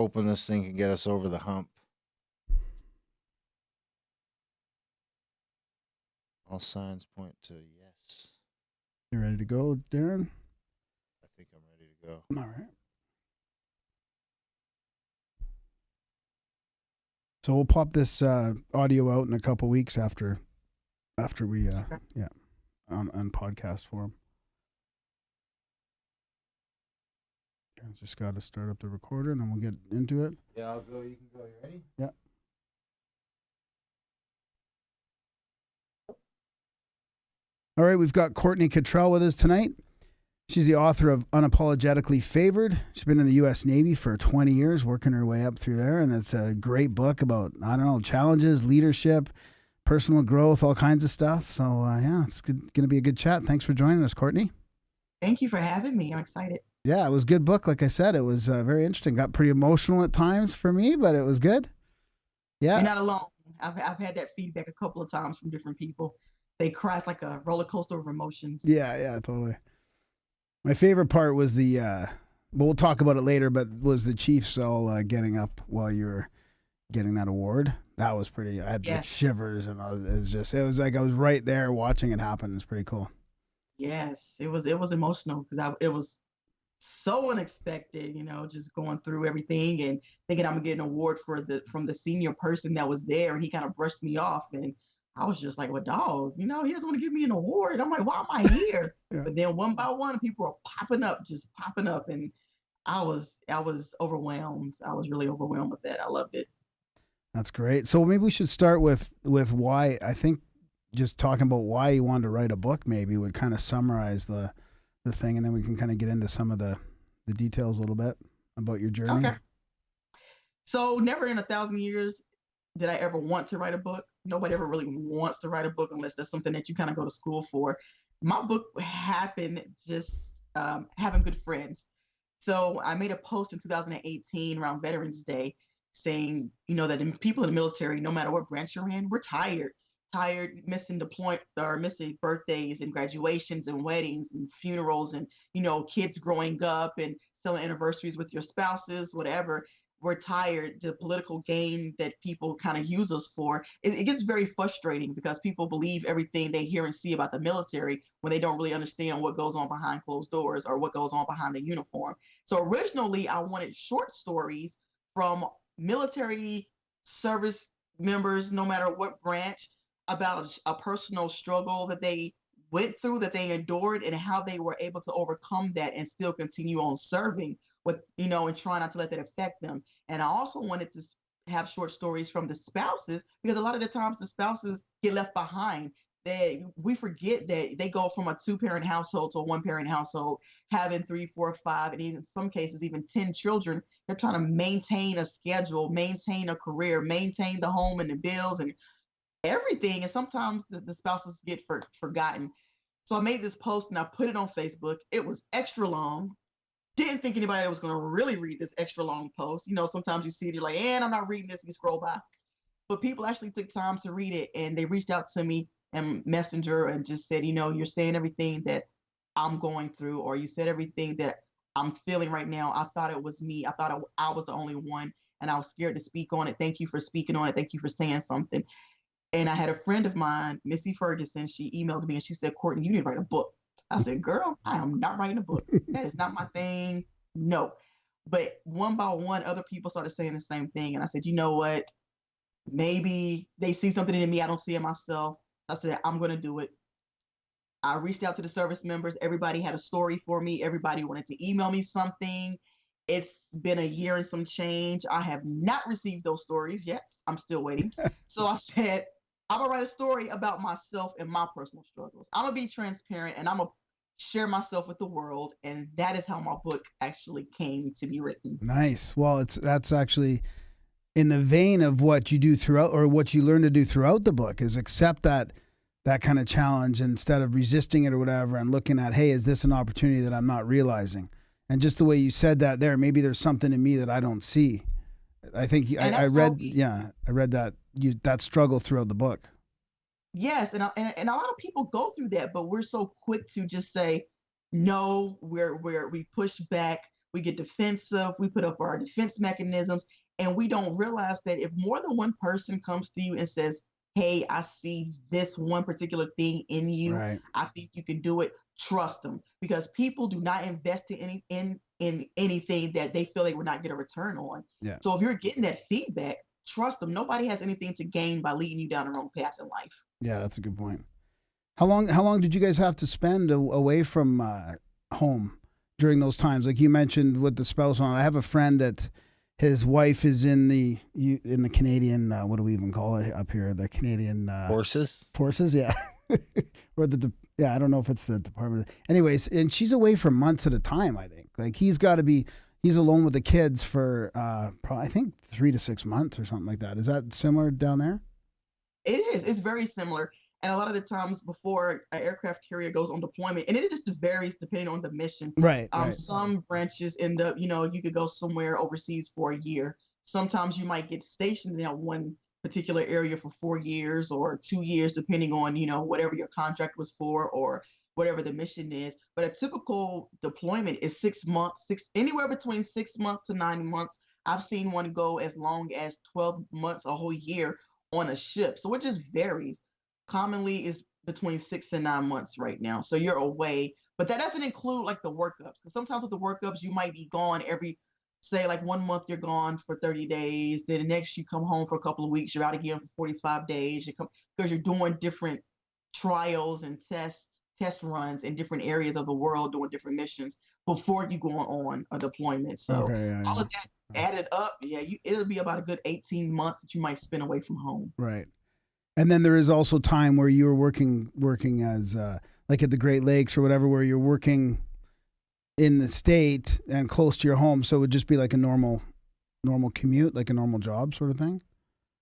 Hoping this thing can get us over the hump. All signs point to yes. You ready to go, Darren? I think I'm ready to go. All right. So we'll pop this audio out in a couple weeks after we on podcast form. I just got to start up the recorder and then we'll get into it. Yeah, I'll go. You can go. You ready? Yeah. All right, we've got Courtney Kittrell with us tonight. She's the author of Unapologetically Favored. She's been in the U.S. Navy for 20 years, working her way up through there, and it's a great book about, challenges, leadership, personal growth, all kinds of stuff. So, it's going to be a good chat. Thanks for joining us, Courtney. Thank you for having me. I'm excited. Yeah, it was a good book. Like I said, it was very interesting. Got pretty emotional at times for me, but it was good. Yeah. You're not alone. I've had that feedback a couple of times from different people. They cry. It's like a roller coaster of emotions. Yeah, totally. My favorite part was but we'll talk about it later, but was the Chiefs all getting up while you were getting that award. That was pretty, I had like shivers, and it was like I was right there watching it happen. It's pretty cool. Yes, it was emotional because it was so unexpected, just going through everything and thinking I'm gonna get an award from the senior person that was there, and he kind of brushed me off, and I was just like, well, dog, he doesn't want to give me an award. I'm like, why am I here? Yeah. But then one by one, people are popping up, and I was overwhelmed. I was really overwhelmed with that. I loved it. That's great. So maybe we should start with why. I think just talking about why you wanted to write a book maybe would kind of summarize the thing, and then we can kind of get into some of the details a little bit about your journey. Okay. So never in 1,000 years did I ever want to write a book. Nobody ever really wants to write a book unless that's something that you kind of go to school for. My book happened just having good friends. So I made a post in 2018 around Veterans Day saying, that people in the military, no matter what branch you're in, we're tired missing missing birthdays and graduations and weddings and funerals and, kids growing up and celebrating anniversaries with your spouses, whatever. We're tired. The political game that people kind of use us for, it gets very frustrating because people believe everything they hear and see about the military when they don't really understand what goes on behind closed doors or what goes on behind the uniform. So originally I wanted short stories from military service members, no matter what branch, about a personal struggle that they went through, that they endured, and how they were able to overcome that and still continue on serving with, and try not to let that affect them. And I also wanted to have short stories from the spouses, because a lot of the times the spouses get left behind. We forget that they go from a 2-parent household to a 1-parent household, having 3, 4, 5, and in some cases even 10 children. They're trying to maintain a schedule, maintain a career, maintain the home and the bills and everything. And sometimes the spouses get forgotten. So I made this post and I put it on Facebook. It was extra long. Didn't think anybody was going to really read this extra long post. Sometimes you see it, you're like, and I'm not reading this, and you scroll by. But people actually took time to read it, and they reached out to me and Messenger and just said, you're saying everything that I'm going through, or you said everything that I'm feeling right now. I thought it was me. I thought I was the only one, and I was scared to speak on it. Thank you for speaking on it. Thank you for saying something. And I had a friend of mine, Missy Ferguson, she emailed me and she said, Courtney, you need to write a book. I said, girl, I am not writing a book. That is not my thing. No. But one by one, other people started saying the same thing. And I said, you know what? Maybe they see something in me I don't see in myself. So I said, I'm going to do it. I reached out to the service members. Everybody had a story for me. Everybody wanted to email me something. It's been a year and some change. I have not received those stories yet. I'm still waiting. So I said, I'm going to write a story about myself and my personal struggles. I'm going to be transparent, and I'm going to share myself with the world. And that is how my book actually came to be written. Nice. Well, that's actually in the vein of what you do throughout, or what you learn to do throughout the book, is accept that kind of challenge instead of resisting it or whatever, and looking at, hey, is this an opportunity that I'm not realizing? And just the way you said that there, maybe there's something in me that I don't see. I think I read that struggle throughout the book. Yes, and a lot of people go through that, but we're so quick to just say no. We push back. we get defensive, we put up our defense mechanisms, and we don't realize that if more than one person comes to you and says, hey, I see this one particular thing in you, Right. I think you can do it, trust them, because people do not invest in anything that they feel they will not get a return on. Yeah. So if you're getting that feedback, trust them. Nobody has anything to gain by leading you down the wrong path in life. Yeah, that's a good point. How long did you guys have to spend away from home during those times? Like you mentioned with the spouse on. I have a friend that his wife is in the Canadian, what do we even call it up here? The Canadian Forces, yeah. Or I don't know if it's the Department. Anyways, and she's away for months at a time, I think. Like he's alone with the kids for probably, I think 3 to 6 months or something like that. Is that similar down there? It is. It's very similar. And a lot of the times before an aircraft carrier goes on deployment, and it just varies depending on the mission. Right. Some branches end up, you could go somewhere overseas for a year. Sometimes you might get stationed in that one particular area for 4 years or 2 years, depending on, whatever your contract was for or whatever the mission is. But a typical deployment is 6 months, anywhere between 6 months to 9 months. I've seen one go as long as 12 months, a whole year on a ship. So it just varies. Commonly is between 6 and 9 months right now. So you're away, but that doesn't include like the workups. Because sometimes with the workups, you might be gone say like 1 month you're gone for 30 days. Then the next you come home for a couple of weeks, you're out again for 45 days. Because you're doing different trials and test runs in different areas of the world, doing different missions before you go on a deployment. So all of that added up, it'll be about a good 18 months that you might spend away from home. Right. And then there is also time where you were working as like at the Great Lakes or whatever, where you're working in the state and close to your home. So it would just be like a normal commute, like a normal job sort of thing.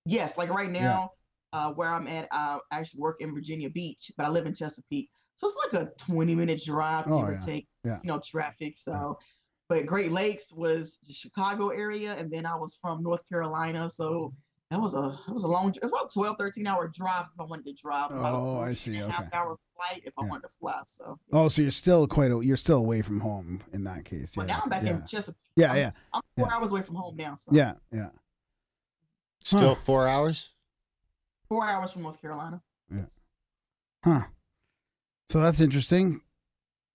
Yes. Like right now, where I'm at, I actually work in Virginia Beach, but I live in Chesapeake. So it's like a 20-minute drive, give or take, traffic. So, but Great Lakes was the Chicago area. And then I was from North Carolina. So it was a long, it was about 12, 13-hour drive if I wanted to drive. Oh, I see. Okay. Half-hour flight if I wanted to fly. So. So you're still away from home in that case. Well, now I'm back in Chesapeake. I'm 4 hours away from home now. So. Yeah. Still 4 hours? 4 hours from North Carolina. Yeah. Huh. So that's interesting.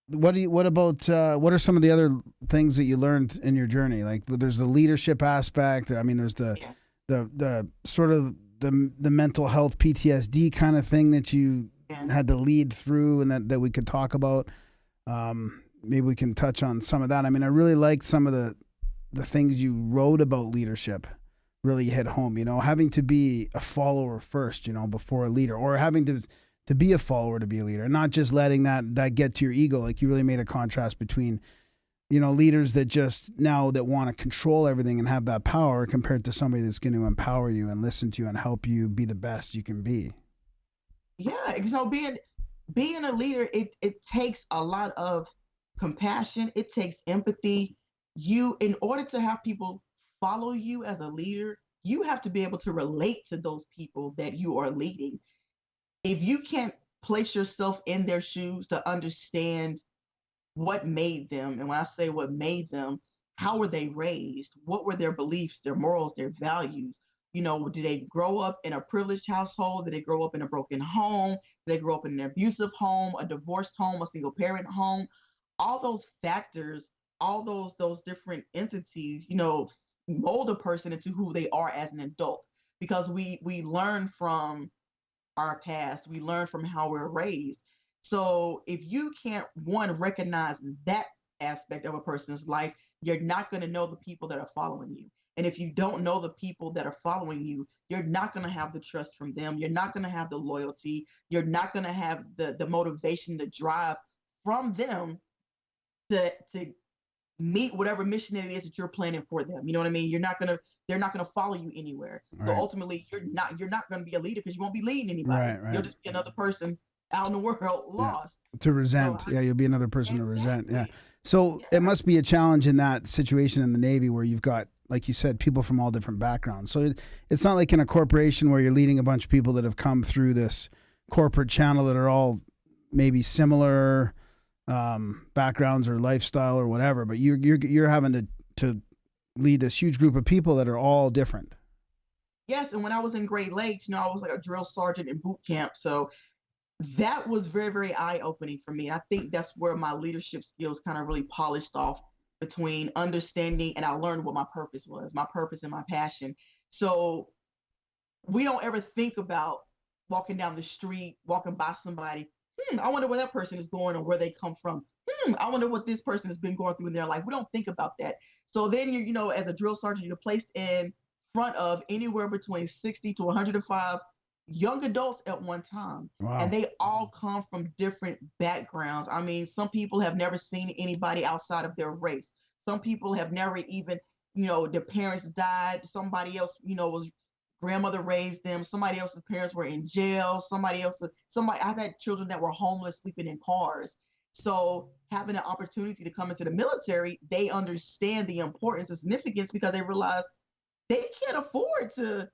What are some of the other things that you learned in your journey? Like there's the leadership aspect. I mean, there's the sort of the mental health PTSD kind of thing that you had to lead through and that we could talk about. Maybe we can touch on some of that. I mean, I really liked some of the things you wrote about leadership really hit home, having to be a follower first, before a leader, or having to be a follower to be a leader, and not just letting that get to your ego. Like you really made a contrast between leaders that want to control everything and have that power compared to somebody that's going to empower you and listen to you and help you be the best you can be. Yeah. Being a leader, it takes a lot of compassion. It takes empathy. In order to have people follow you as a leader, you have to be able to relate to those people that you are leading. If you can't place yourself in their shoes to understand what made them, and when I say what made them, how were they raised? What were their beliefs, their morals, their values? Did they grow up in a privileged household? Did they grow up in a broken home? Did they grow up in an abusive home, a divorced home, a single parent home? All those factors, all those different entities, mold a person into who they are as an adult, because we learn from our past, we learn from how we're raised. So if you can't recognize that aspect of a person's life, you're not going to know the people that are following you. And if you don't know the people that are following you, you're not going to have the trust from them. You're not going to have the loyalty. You're not going to have the motivation, the drive from them to meet whatever mission it is that you're planning for them. You know what I mean? They're not going to follow you anywhere. Right. So ultimately you're not going to be a leader because you won't be leading anybody. Right. You'll just be another person out in the world lost. To resent. You'll be another person to resent. Yeah. So it must be a challenge in that situation in the Navy where you've got, like you said, people from all different backgrounds. So it's not like in a corporation where you're leading a bunch of people that have come through this corporate channel that are all maybe similar backgrounds or lifestyle or whatever, but you're having to lead this huge group of people that are all different. Yes, and when I was in Great Lakes, I was like a drill sergeant in boot camp, so that was very, very eye-opening for me. I think that's where my leadership skills kind of really polished off, between understanding, and I learned what my purpose was, my purpose and my passion. So we don't ever think about walking down the street, walking by somebody, I wonder where that person is going or where they come from. I wonder what this person has been going through in their life. We don't think about that. So then as a drill sergeant, you're placed in front of anywhere between 60 to 105 young adults at one time. Wow. And they all come from different backgrounds. I mean, some people have never seen anybody outside of their race. Some people have never even, their parents died. Somebody else, was grandmother raised them. Somebody else's parents were in jail. I've had children that were homeless, sleeping in cars. So having an opportunity to come into the military, they understand the importance and significance, because they realize they can't afford to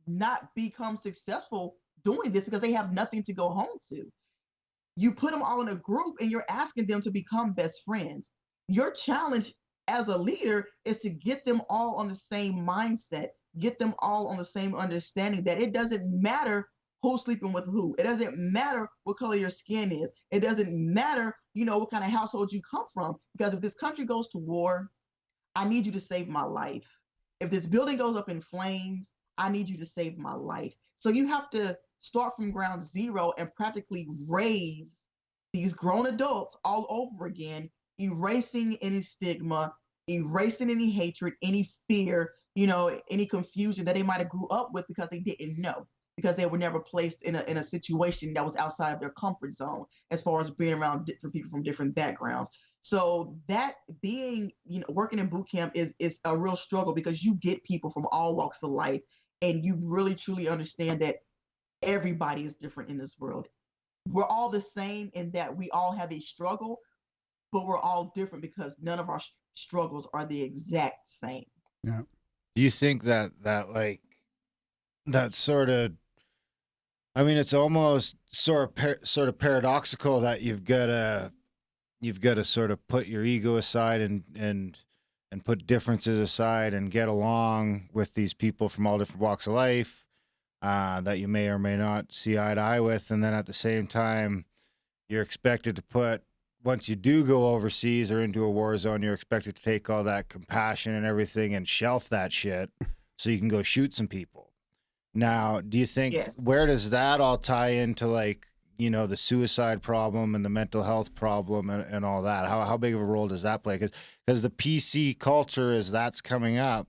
not become successful doing this, because they have nothing to go home to. You put them all in a group and you're asking them to become best friends. Your challenge as a leader is to get them all on the same mindset, get them all on the same understanding that it doesn't matter who's sleeping with who. It doesn't matter what color your skin is. It doesn't matter, what kind of household you come from, because if this country goes to war, I need you to save my life. If this building goes up in flames, I need you to save my life. So you have to start from ground zero and practically raise these grown adults all over again, erasing any stigma, erasing any hatred, any fear, any confusion that they might have grew up with because they didn't know, because they were never placed in a situation that was outside of their comfort zone, as far as being around different people from different backgrounds. So that being, working in boot camp is a real struggle, because you get people from all walks of life, and you really truly understand that everybody is different in this world. We're all the same in that we all have a struggle, but we're all different because none of our struggles are the exact same. Yeah. Do you think that sort of, I mean, it's almost sort of paradoxical that you've got to sort of put your ego aside and put differences aside and get along with these people from all different walks of life that you may or may not see eye to eye with. And then at the same time, you're expected to put, once you do go overseas or into a war zone, you're expected to take all that compassion and everything and shelf that shit so you can go shoot some people. Now, do you think, Yes. Where does that all tie into, like, the suicide problem and the mental health problem and all that? How big of a role does that play? Because the PC culture, as that's coming up,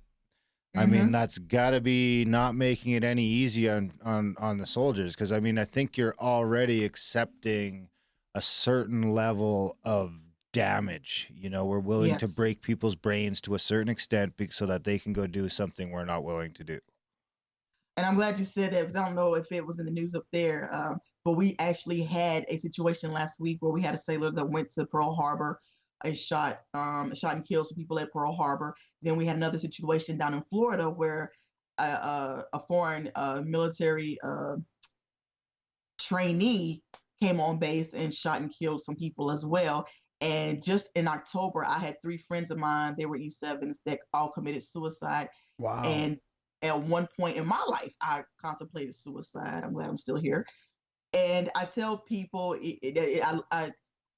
I mean, that's got to be not making it any easier on the soldiers. Because, I mean, I think you're already accepting a certain level of damage. We're willing to break people's brains to a certain extent so that they can go do something we're not willing to do. And I'm glad you said that, because I don't know if it was in the news up there, but we actually had a situation last week where we had a sailor that went to Pearl Harbor and shot and killed some people at Pearl Harbor. Then we had another situation down in Florida where a foreign military trainee came on base and shot and killed some people as well. And just in October, I had 3 friends of mine, they were E7s, that all committed suicide. Wow. And at one point in my life, I contemplated suicide. I'm glad I'm still here. And I tell people,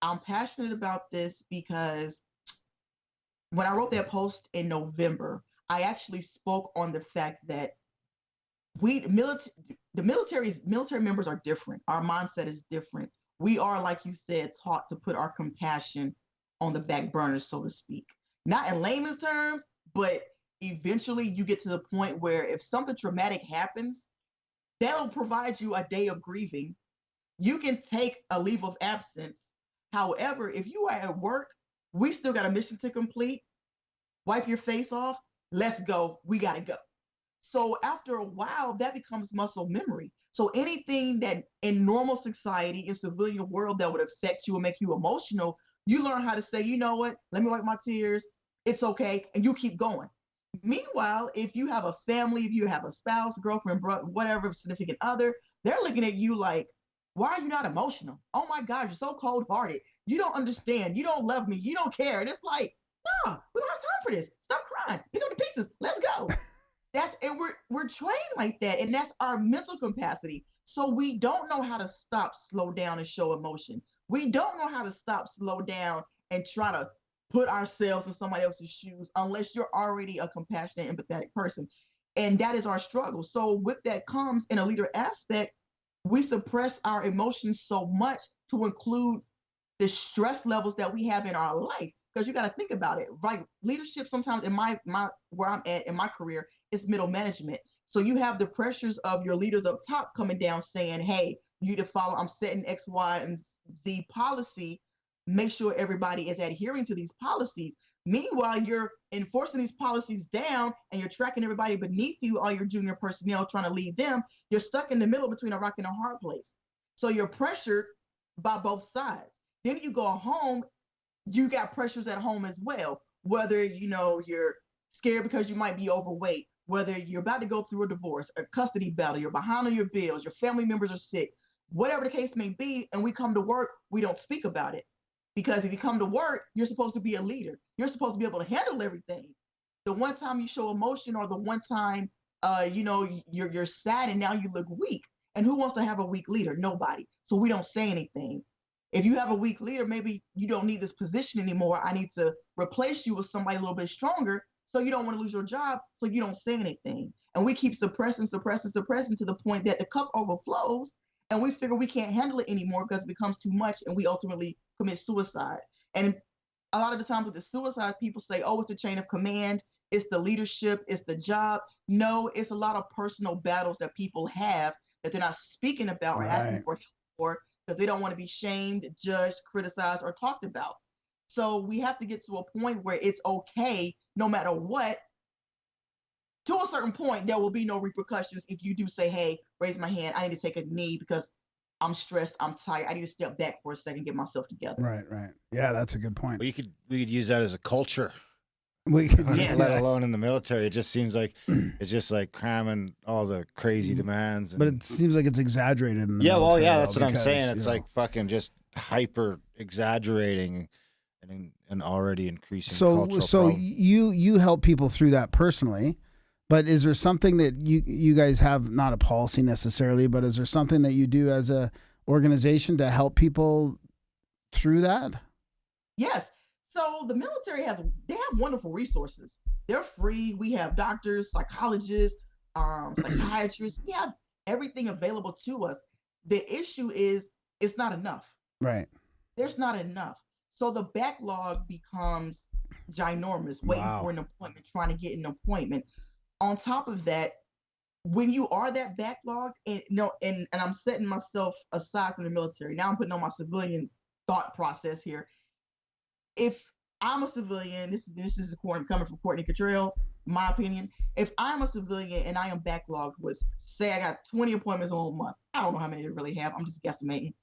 I'm passionate about this because when I wrote that post in November, I actually spoke on the fact that military members are different. Our mindset is different. We are, like you said, taught to put our compassion on the back burner, so to speak. Not in layman's terms, but eventually you get to the point where if something traumatic happens, that'll provide you a day of grieving. You can take a leave of absence. However, if you are at work, we still got a mission to complete. Wipe your face off. Let's go. We got to go. So after a while, that becomes muscle memory. So anything that in normal society, in civilian world, that would affect you and make you emotional, you learn how to say, you know what, let me wipe my tears. It's okay. And you keep going. Meanwhile, if you have a family, if you have a spouse, girlfriend, brother, whatever, significant other, they're looking at you like, Why are you not emotional? Oh my God, you're so cold hearted. You don't understand. You don't love me. You don't care. And it's like, no, we don't have time for this. Stop crying. Pick up the pieces. Let's go. And we're trained like that, and that's our mental capacity. So we don't know how to stop, slow down, and show emotion. We don't know how to stop, slow down, and try to put ourselves in somebody else's shoes unless you're already a compassionate, empathetic person. And that is our struggle. So with that comes in a leader aspect, we suppress our emotions so much to include the stress levels that we have in our life. Because you got to think about it, right? Leadership sometimes in my where I'm at in my career is middle management. So you have the pressures of your leaders up top coming down saying, hey, you need to follow, I'm setting X, Y, and Z policy. Make sure everybody is adhering to these policies. Meanwhile, you're enforcing these policies down and you're tracking everybody beneath you, all your junior personnel trying to lead them. You're stuck in the middle between a rock and a hard place. So you're pressured by both sides. Then you go home, you got pressures at home as well. Whether, you're scared because you might be overweight, whether you're about to go through a divorce, a custody battle, you're behind on your bills, your family members are sick, whatever the case may be, and we come to work, we don't speak about it. Because if you come to work, you're supposed to be a leader. You're supposed to be able to handle everything. The one time you show emotion or the one time, you're sad and now you look weak. And who wants to have a weak leader? Nobody. So we don't say anything. If you have a weak leader, maybe you don't need this position anymore. I need to replace you with somebody a little bit stronger so you don't want to lose your job, so you don't say anything. And we keep suppressing to the point that the cup overflows and we figure we can't handle it anymore because it becomes too much and we ultimately commit suicide. And a lot of the times with the suicide, people say, oh, it's the chain of command, it's the leadership, it's the job. No, it's a lot of personal battles that people have that they're not speaking about or asking for help for because they don't want to be shamed, judged, criticized, or talked about. So we have to get to a point where it's okay, no matter what. To a certain point, there will be no repercussions if you do say, hey, raise my hand, I need to take a knee because I'm stressed, I'm tired, I need to step back for a second, get myself together. Right. Yeah, that's a good point. We could use that as a culture. We could, let alone in the military. It just seems like it's just like cramming all the crazy demands. But it seems like it's exaggerated in the military. That's what I'm saying. It's like fucking just hyper exaggerating and already increasing cultural problem. you help people through that personally. But is there something that you guys have, not a policy necessarily, but is there something that you do as a organization to help people through that? Yes. So the military they have wonderful resources. They're free. We have doctors, psychologists, psychiatrists. We have everything available to us. The issue is it's not enough. Right. There's not enough. So the backlog becomes ginormous, waiting for an appointment, trying to get an appointment. On top of that, when you are that backlog, and I'm setting myself aside from the military, now I'm putting on my civilian thought process here. If I'm a civilian, this is coming from Courtney Kittrell, my opinion. If I'm a civilian and I am backlogged with, say I got 20 appointments in a month, I don't know how many they really have, I'm just guesstimating.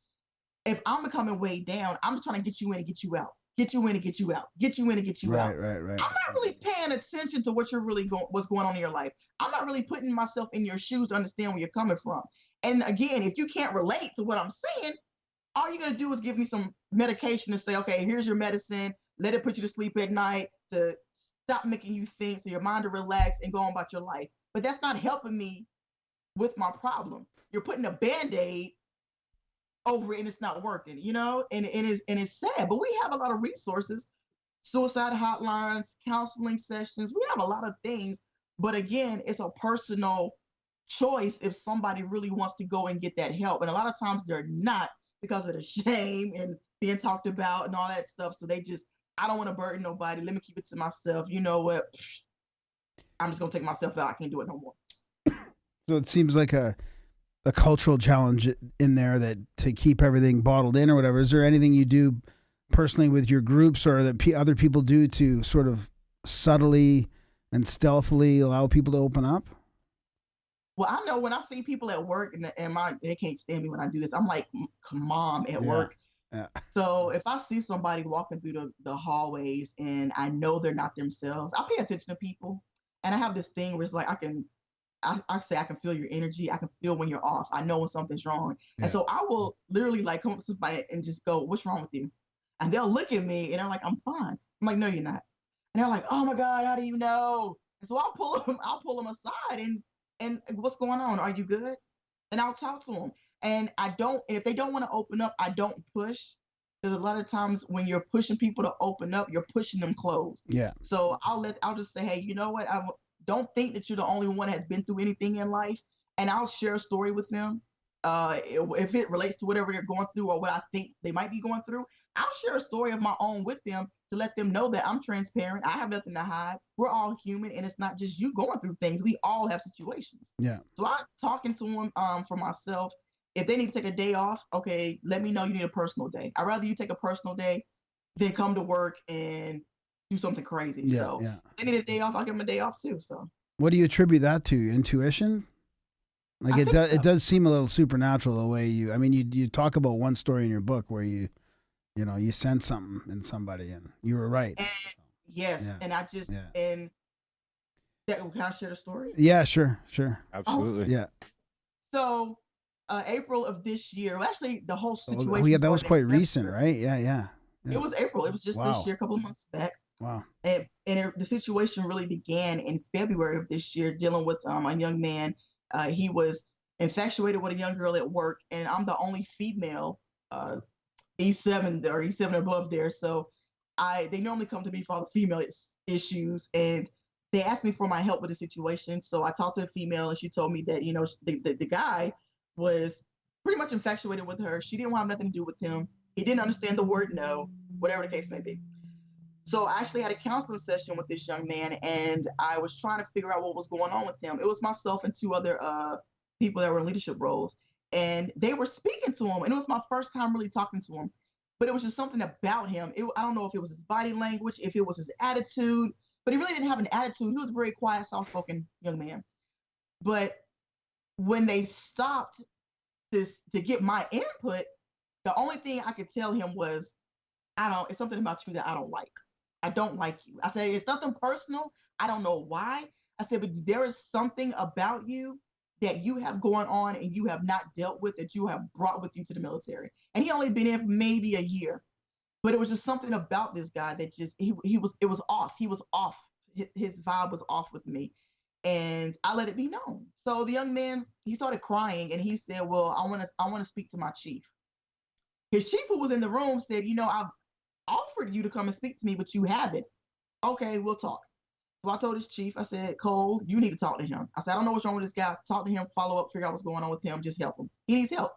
If I'm becoming weighed down, I'm just trying to get you in and get you out. Get you in and get you out. Get you in and get you out. Right. I'm not really paying attention to what's going on in your life. I'm not really putting myself in your shoes to understand where you're coming from. And again, if you can't relate to what I'm saying, all you're going to do is give me some medication and say, okay, here's your medicine. Let it put you to sleep at night to stop making you think so your mind to relax and go on about your life. But that's not helping me with my problem. You're putting a Band-Aid over it and it's not working, and it's sad. But we have a lot of resources, suicide hotlines, counseling sessions. We have a lot of things. But again, it's a personal choice if somebody really wants to go and get that help. And a lot of times they're not because of the shame and being talked about and all that stuff. So they just, I don't want to burden nobody. Let me keep it to myself. You know what? I'm just going to take myself out. I can't do it no more. So it seems like a cultural challenge in there that to keep everything bottled in or whatever. Is there anything you do personally with your groups or that other people do to sort of subtly and stealthily allow people to open up? Well, I know when I see people at work and they can't stand me when I do this, I'm like mom at work. Yeah. So if I see somebody walking through the hallways and I know they're not themselves, I pay attention to people. And I have this thing where it's like I can I say I can feel your energy. I can feel when you're off. I know when something's wrong. Yeah. And so I will literally like come up to somebody and just go, "What's wrong with you?" And they'll look at me and they're like, "I'm fine." I'm like, "No, you're not." And they're like, "Oh my God, how do you know?" And so I'll pull them aside and what's going on? Are you good? And I'll talk to them. And I don't, if they don't want to open up, I don't push. Because a lot of times when you're pushing people to open up, you're pushing them closed. Yeah. So I'll just say, "Hey, you know what? I don't think that you're the only one that has been through anything in life." And I'll share a story with them. If it relates to whatever they're going through or what I think they might be going through, I'll share a story of my own with them to let them know that I'm transparent. I have nothing to hide. We're all human, and it's not just you going through things. We all have situations. Yeah. So I'm talking to them for myself. If they need to take a day off, okay, let me know you need a personal day. I'd rather you take a personal day than come to work and do something crazy. Yeah. So Yeah. if they need a day off, I'll give them a day off too. So What do you attribute that to? Intuition? Like I it think does. so. It does seem a little supernatural the way you. I mean, you talk about one story in your book where you sense something in somebody and you were right. And yes, Yeah. and I just Yeah. and that can I share the story? Yeah. Sure. Absolutely. Yeah. So April of this year, well, actually the whole situation. Oh yeah, that was started quite in recent, February. right? Yeah. It was April. It was just Wow. this year, a couple of months back. Wow. And the situation really began in February of this year, dealing with a young man. He was infatuated with a young girl at work, and I'm the only female E7 or E7 above there. So they normally come to me for all the female issues, and they asked me for my help with the situation. So I talked to the female, and she told me that the guy was pretty much infatuated with her. She didn't want nothing to do with him. He didn't understand the word no, whatever the case may be. So I actually had a counseling session with this young man, and I was trying to figure out what was going on with him. It was myself and two other people that were in leadership roles, and they were speaking to him, and it was my first time really talking to him. But it was just something about him. I don't know if it was his body language, if it was his attitude, but he really didn't have an attitude. He was a very quiet, soft-spoken young man. But when they stopped to get my input, the only thing I could tell him was, it's something about you that I don't like. I don't like you. I said, it's nothing personal. I don't know why. I said, but there is something about you that you have going on and you have not dealt with, that you have brought with you to the military. And he only been in for maybe a year, but it was just something about this guy that just, it was off. He was off. His vibe was off with me. And I let it be known. So the young man, he started crying and he said, well, I want to speak to my chief. His chief, who was in the room, said, I've offered you to come and speak to me, but you haven't. Okay, we'll talk. So I told his chief, I said, Cole, you need to talk to him. I said, I don't know what's wrong with this guy. Talk to him, follow up, figure out what's going on with him. Just help him. He needs help.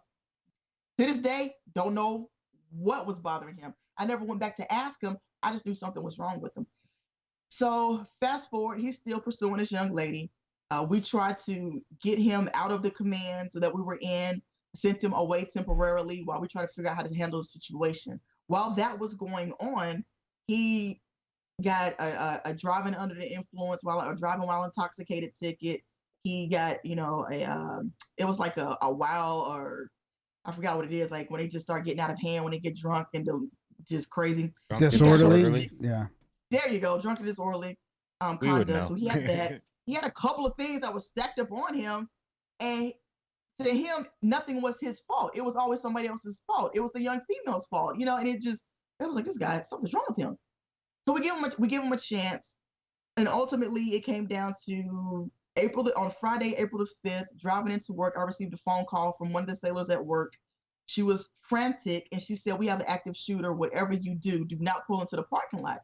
To this day, don't know what was bothering him. I never went back to ask him. I just knew something was wrong with him. So fast forward, he's still pursuing this young lady. We tried to get him out of the command so that we were in, sent him away temporarily while we tried to figure out how to handle the situation. While that was going on, he got a driving under the influence driving while intoxicated ticket. He got, it was like a while, or I forgot what it is, like when they just start getting out of hand, when they get drunk and just crazy. Disorderly. Yeah. There you go. Drunk and disorderly conduct. So he had that. He had a couple of things that was stacked up on him, and to him, nothing was his fault. It was always somebody else's fault. It was the young female's fault, and it was like, this guy, something's wrong with him. So we give him a chance, and ultimately it came down to on Friday, April the 5th, driving into work. I received a phone call from one of the sailors at work. She was frantic, and she said, we have an active shooter. Whatever you do not pull into the parking lot.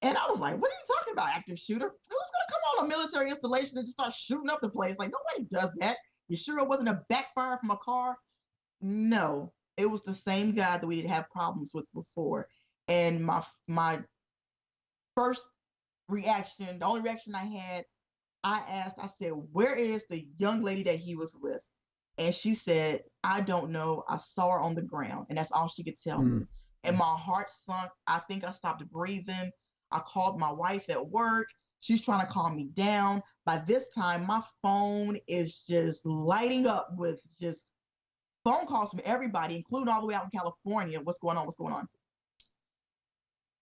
And I was like, what are you talking about, active shooter? Who's going to come on a military installation and just start shooting up the place? Like, nobody does that. You sure it wasn't a backfire from a car? No, it was the same guy that we didn't have problems with before. And my first reaction, the only reaction I had, I said, where is the young lady that he was with? And she said, I don't know. I saw her on the ground. And that's all she could tell me. And my heart sunk. I think I stopped breathing. I called my wife at work. She's trying to calm me down. By this time, my phone is just lighting up with just phone calls from everybody, including all the way out in California. What's going on?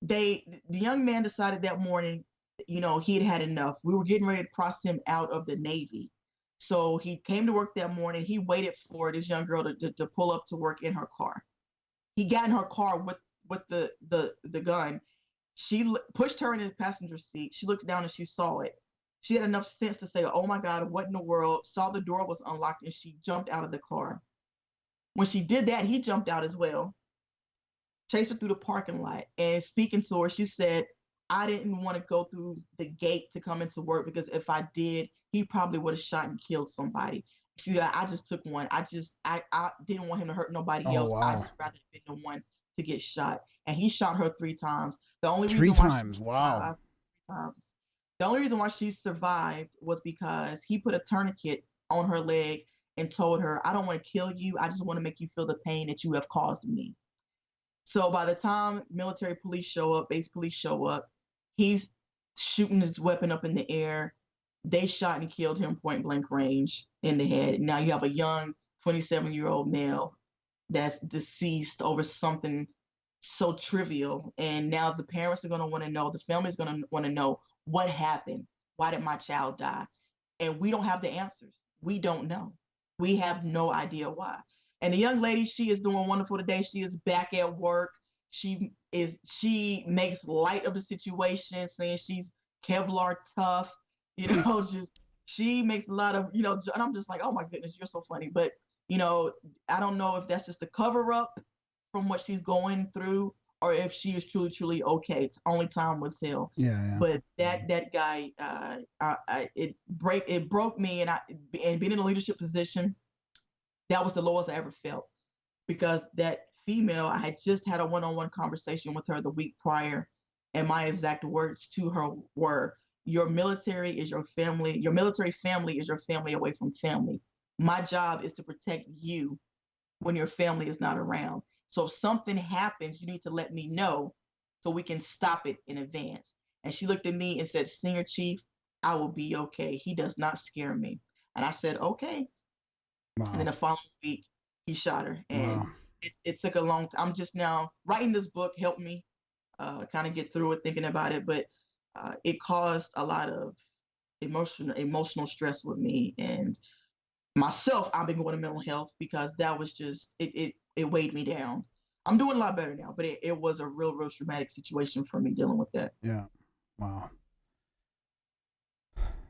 The young man decided that morning, he had had enough. We were getting ready to process him out of the Navy. So he came to work that morning. He waited for this young girl to pull up to work in her car. He got in her car with the gun. She pushed her in the passenger seat. She looked down and she saw it. She had enough sense to say, "Oh my God, what in the world?" Saw the door was unlocked and she jumped out of the car. When she did that, he jumped out as well, chased her through the parking lot. And speaking to her, she said, "I didn't want to go through the gate to come into work because if I did, he probably would have shot and killed somebody." She said, "I just took one. I didn't want him to hurt nobody Oh, else. I wow. just rather been the one to get shot." And he shot her 3 times. The only Three reason why times. she Wow. survived, 3 times. The only reason why she survived was because he put a tourniquet on her leg and told her, "I don't want to kill you. I just want to make you feel the pain that you have caused me." So by the time military police show up, base police show up, he's shooting his weapon up in the air. They shot and killed him point blank range in the head. Now you have a young 27-year-old male that's deceased over something so trivial. And now the parents are going to want to know, the family's going to want to know what happened. Why did my child die? And we don't have the answers. We don't know. We have no idea why. And the young lady, she is doing wonderful today. She is back at work. She makes light of the situation, saying she's Kevlar tough, just she makes a lot of, and I'm just like, oh my goodness, you're so funny. But, I don't know if that's just a cover up from what she's going through or if she is truly, truly okay. It's only time will tell. Yeah. But that guy, it broke me, and being in a leadership position, that was the lowest I ever felt, because that female, I had just had a one-on-one conversation with her the week prior, and my exact words to her were, "Your military is your family. Your military family is your family away from family. My job is to protect you when your family is not around. So if something happens, you need to let me know so we can stop it in advance." And she looked at me and said, "Senior Chief, I will be okay. He does not scare me." And I said, "Okay." Wow. And then the following week, he shot her. And Wow. it took a long time. I'm just now writing this book, helped me kind of get through it, thinking about it. But it caused a lot of emotional stress with me. And myself, I've been going to mental health because that was just, it weighed me down. I'm doing a lot better now, but it was a real traumatic situation for me dealing with that. Yeah. Wow.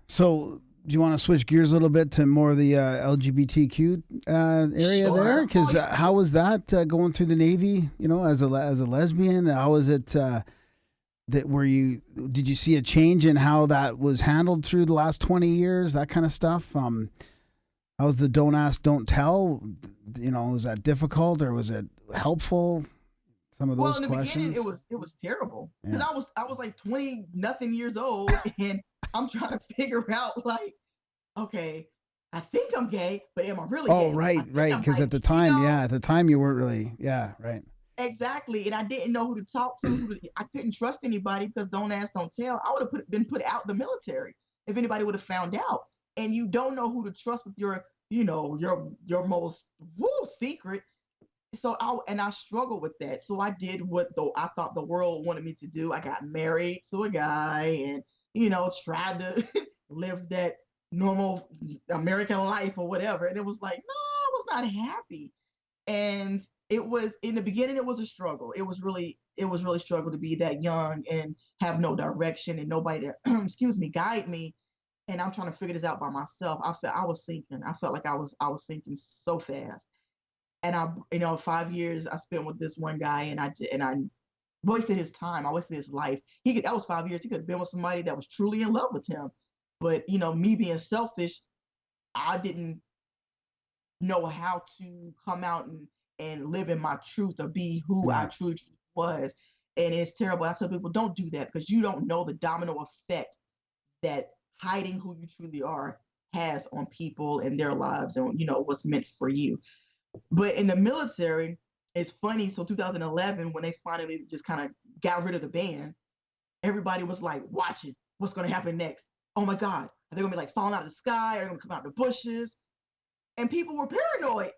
So, do you want to switch gears a little bit to more of the LGBTQ area Sure. there? Because how was that going through the Navy? As a lesbian, how was it? Did you see a change in how that was handled through the last 20 years? That kind of stuff. How was the don't ask, don't tell? Was that difficult or was it helpful? Some of those in the questions. beginning, it was terrible because I was like 20 nothing years old, and I'm trying to figure out, like, okay, I think I'm gay, but am I really gay? Oh, right. Because at the time, at the time you weren't really, right. Exactly. And I didn't know who to talk to. I couldn't trust anybody because don't ask, don't tell. I would have been put out the military if anybody would have found out. And you don't know who to trust with your most secret. So I struggled with that. So I did what I thought the world wanted me to do. I got married to a guy and, tried to live that normal American life or whatever. And it was like, no, I was not happy. And it was, in the beginning, it was a struggle. It was really a struggle to be that young and have no direction and nobody to, guide me. And I'm trying to figure this out by myself. I was sinking. I felt like I was sinking so fast. And 5 years I spent with this one guy, and I wasted his time. I wasted his life. That was 5 years. He could have been with somebody that was truly in love with him. But, me being selfish, I didn't know how to come out and live in my truth or be who I truly was. And it's terrible. I tell people, don't do that, because you don't know the domino effect that hiding who you truly are has on people and their lives and, what's meant for you. But in the military, it's funny. So 2011, when they finally just kind of got rid of the ban, everybody was like, watching what's going to happen next. Oh my God, are they going to be like falling out of the sky? Are they going to come out of the bushes? And people were paranoid,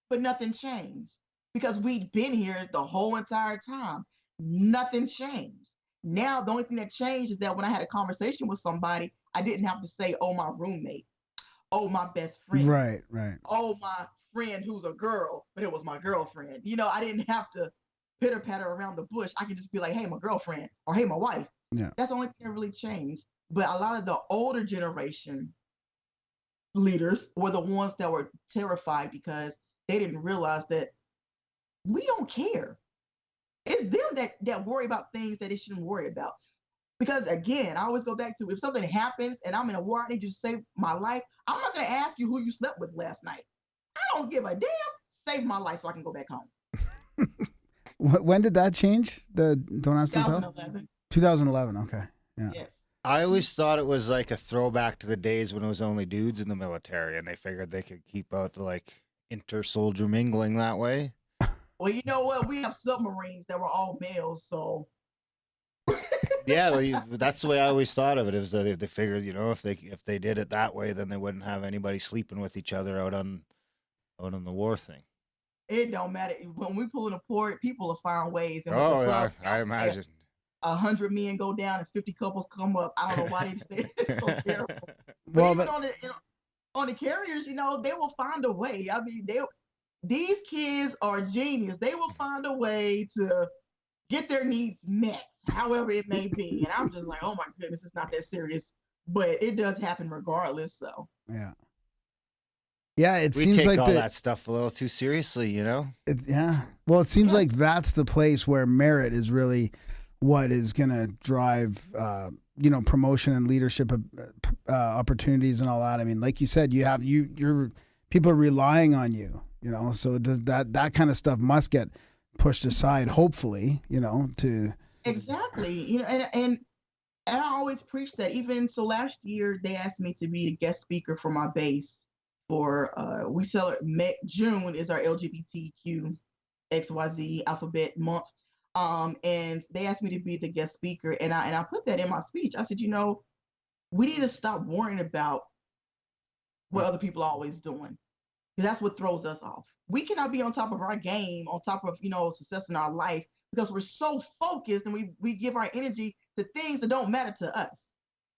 but nothing changed because we'd been here the whole entire time. Nothing changed. Now, the only thing that changed is that when I had a conversation with somebody, I didn't have to say, "Oh, my roommate." oh, my best friend. Right, right. Oh, my friend who's a girl, but it was my girlfriend. You know, I didn't have to pitter patter around the bush. I could just be like, hey, my girlfriend, or hey, my wife. Yeah. That's the only thing that really changed. But a lot of the older generation leaders were the ones that were terrified because they didn't realize that we don't care. It's them that worry about things that they shouldn't worry about. Because again, I always go back to, if something happens and I'm in a war, I need you to save my life. I'm not going to ask you who you slept with last night. I don't give a damn. Save my life so I can go back home. When did that change? The Don't Ask, Don't Tell? 2011. 2011. Okay. Yeah. Yes. I always thought it was like a throwback to the days when it was only dudes in the military, and they figured they could keep out the like inter-soldier mingling that way. Well, you know what? We have submarines that were all males, so. Yeah, well, that's the way I always thought of it. Is that if they figured, you know, if they did it that way, then they wouldn't have anybody sleeping with each other out on the war thing. It don't matter. When we pull in a port, people will find ways. And Oh, yeah, I imagine. 100 men go down and 50 couples come up. I don't know why they say it's so terrible. But Well, even on the carriers, you know, they will find a way. I mean, these kids are genius. They will find a way to get their needs met, however it may be. And I'm just like, oh my goodness, it's not that serious. But it does happen regardless. So Yeah. Yeah, it We seems take like all that stuff a little too seriously, you know. Yeah. Well, it seems like Yes. that's the place where merit is really what is going to drive, promotion and leadership opportunities and all that. I mean, like you said, your people are relying on you, you know, so that kind of stuff must get pushed aside, hopefully, you know, to. exactly, you know, and I always preach that. Even so, last year they asked me to be a guest speaker for my base. For we celebrate June is our LGBTQ XYZ alphabet month, and they asked me to be the guest speaker, and I put that in my speech. I said, you know, we need to stop worrying about what other people are always doing, because that's what throws us off. We cannot be on top of our game, on top of, you know, success in our life, because we're so focused and we give our energy to things that don't matter to us.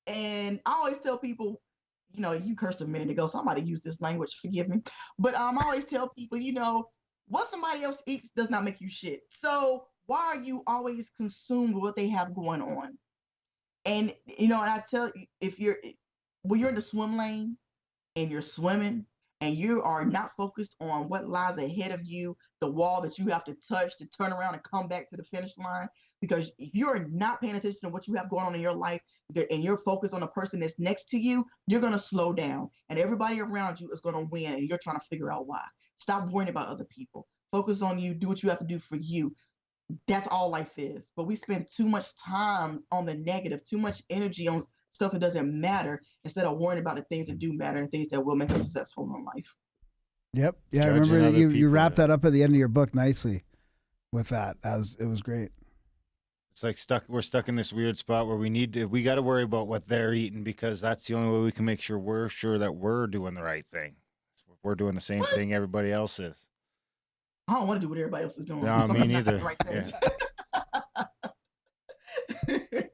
And I always tell people, you know, you cursed a minute ago. Somebody used this language, forgive me. But I always tell people, you know, what somebody else eats does not make you shit. So why are you always consumed with what they have going on? And, you know, and I tell you, when you're in the swim lane and you're swimming and you are not focused on what lies ahead of you, the wall that you have to touch to turn around and come back to the finish line, because if you're not paying attention to what you have going on in your life and you're focused on the person that's next to you, you're going to slow down and everybody around you is going to win, and you're trying to figure out why. Stop worrying about other people. Focus on you. Do what you have to do for you. That's all life is. But we spend too much time on the negative, too much energy on stuff that doesn't matter, instead of worrying about the things that do matter and things that will make us successful in life. Yep. Yeah, I Judging remember other you people, wrapped yeah. that up at the end of your book nicely with that. It was great. It's like we're stuck in this weird spot where we got to worry about what they're eating, because that's the only way we can make sure that we're doing the right thing. If we're doing the same thing everybody else is. I don't want to do what everybody else is doing. No, So me I'm not doing neither. the right things.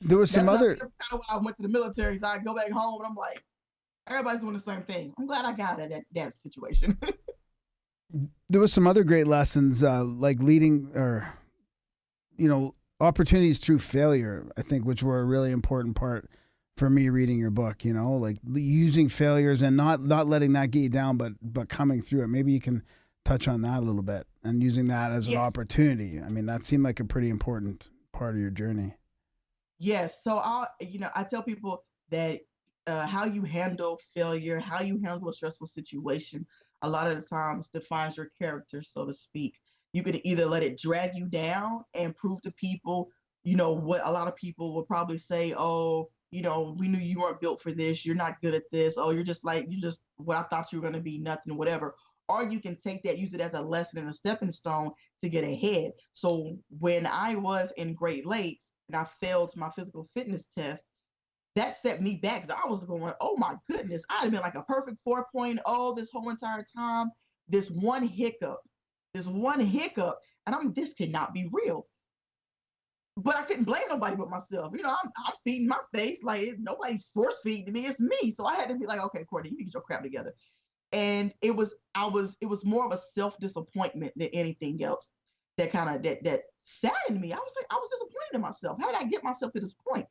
There was some other. That's kind of why I went to the military. So I go back home and I'm like, everybody's doing the same thing. I'm glad I got out of that situation. There was some other great lessons, like leading or, you know, opportunities through failure, I think, which were a really important part for me reading your book, you know, like using failures and not letting that get you down, but coming through it. Maybe you can touch on that a little bit and using that as an opportunity. I mean, that seemed like a pretty important part of your journey. Yes. So I tell people that how you handle failure, how you handle a stressful situation, a lot of the times defines your character, so to speak. You could either let it drag you down and prove to people, you know, what a lot of people will probably say, oh, you know, we knew you weren't built for this. You're not good at this. Oh, you're just what I thought you were going to be, nothing, whatever. Or you can take that, use it as a lesson and a stepping stone to get ahead. So when I was in Great Lakes and I failed my physical fitness test, that set me back, because I was going, oh my goodness, I'd have been like a perfect 4.0 this whole entire time. This one hiccup, and this cannot be real. but I couldn't blame nobody but myself. You know, I'm feeding my face, like nobody's force feeding me, it's me. So I had to be like, okay, Courtney, you need to get your crap together. And it was more of a self-disappointment than anything else that kind of that saddened me. I was like, I was disappointed in myself. How did I get myself to this point?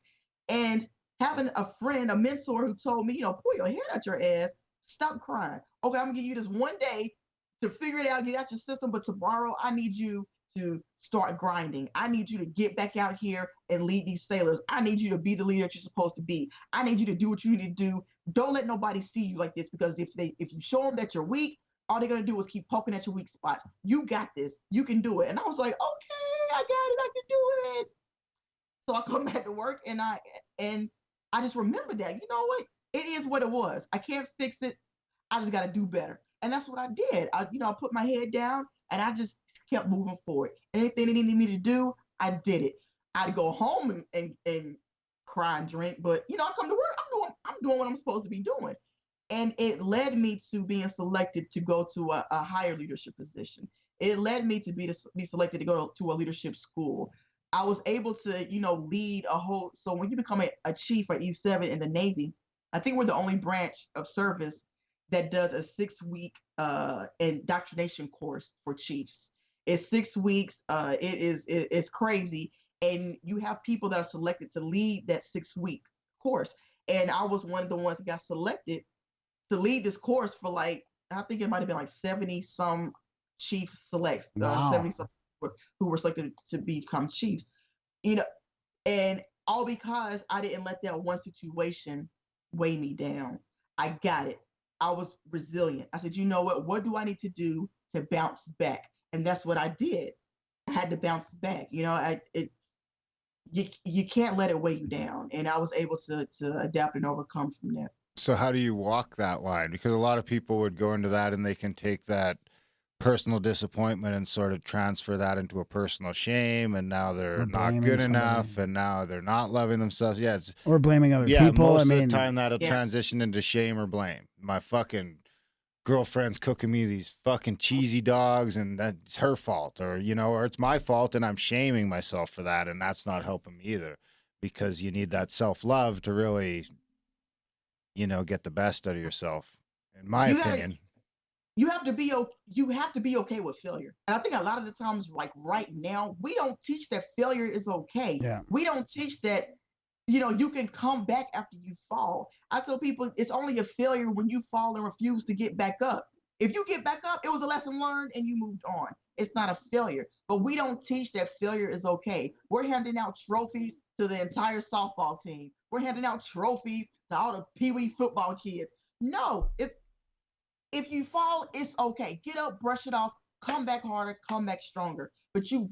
And having a friend, a mentor who told me, you know, pull your head out your ass, stop crying. Okay, I'm gonna give you this one day to figure it out, get out your system, but tomorrow I need you to start grinding. I need you to get back out here and lead these sailors. I need you to be the leader that you're supposed to be. I need you to do what you need to do. Don't let nobody see you like this, because if you show them that you're weak, all they're gonna do is keep poking at your weak spots. You got this. You can do it. And I was like, okay, I got it. I can do it. So I come back to work and I just remember that. You know what? It is what it was. I can't fix it. I just got to do better. And that's what I did. I put my head down and I just kept moving forward. Anything they needed me to do, I did it. I'd go home and cry and drink, but I come to work. I'm doing what I'm supposed to be doing. And it led me to being selected to go to a higher leadership position. It led me to be selected to go to a leadership school. I was able to, lead a whole. So when you become a chief or E7 in the Navy, I think we're the only branch of service that does a 6-week indoctrination course for chiefs. It's 6 weeks. It's crazy. And you have people that are selected to lead that 6-week course. And I was one of the ones that got selected to lead this course for I think it might have been 70 some chief selects, Wow. 70 some who were selected to become chiefs, and all because I didn't let that one situation weigh me down. I got it. I was resilient. I said, you know what do I need to do to bounce back? And that's what I did. I had to bounce back. You can't let it weigh you down. And I was able to adapt and overcome from that. So how do you walk that line? Because a lot of people would go into that and they can take that personal disappointment and sort of transfer that into a personal shame, and now they're not good enough, and now they're not loving themselves. Yeah, or blaming other people. Most of the time that'll yes. transition into shame or blame. My fucking girlfriend's cooking me these fucking cheesy dogs, and that's her fault, or or it's my fault, and I'm shaming myself for that, and that's not helping me either, because you need that self-love to really, get the best out of yourself, in my opinion. You have to be okay with failure. And I think a lot of the times, right now, we don't teach that failure is okay. Yeah. We don't teach that, you can come back after you fall. I tell people it's only a failure when you fall and refuse to get back up. If you get back up, it was a lesson learned and you moved on. It's not a failure. But we don't teach that failure is okay. We're handing out trophies to the entire softball team. We're handing out trophies to all the Pee-wee football kids. No, if you fall, it's okay. Get up, brush it off, come back harder, come back stronger. But you